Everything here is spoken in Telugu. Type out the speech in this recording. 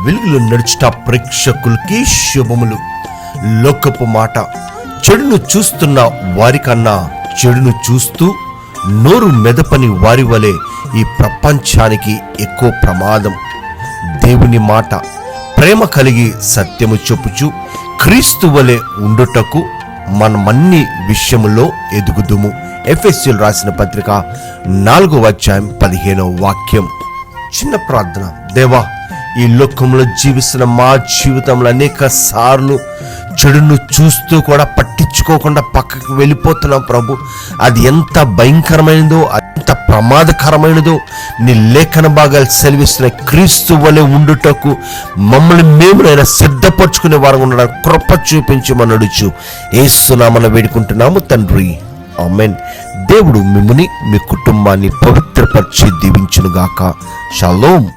వెలుగులో నడుచుట ప్రేక్షకులకి శుభములు. లోకపు మాట చెడును చూస్తున్న వారికన్నా చెడును చూస్తూ నోరు మెదపని వారి వలె ఈ ప్రపంచానికి ఎక్కువ ప్రమాదం. దేవుని మాట ప్రేమ కలిగి సత్యము చెప్పుచు క్రీస్తు వలె ఉండుటకు మనమన్ని విషయములో ఎదుగుదుము. ఎఫెసీయులు రాసిన పత్రిక 4:15. చిన్న ప్రార్థన. దేవా, ఈ లోకంలో జీవిస్తున్న మా జీవితంలో అనేక సార్లు చెడును చూస్తూ కూడా పట్టించుకోకుండా పక్కకు వెళ్ళిపోతున్నాం ప్రభు. అది ఎంత భయంకరమైనదో, ఎంత ప్రమాదకరమైనదో నీ లేఖన భాగాలు సెలవిస్తున్న క్రీస్తు వలె ఉండుటకు మమ్మల్ని మేమునైనా సిద్ధపరచుకునే వారు ఉండడానికి కృప చూపించమని అడుచు యేసు నామమున వేడుకుంటున్నాము తండ్రి, ఆమేన్. దేవుడు మిమ్ముని మీ కుటుంబాన్ని పవిత్రపరిచి దీవించునుగాక. షాలోమ్.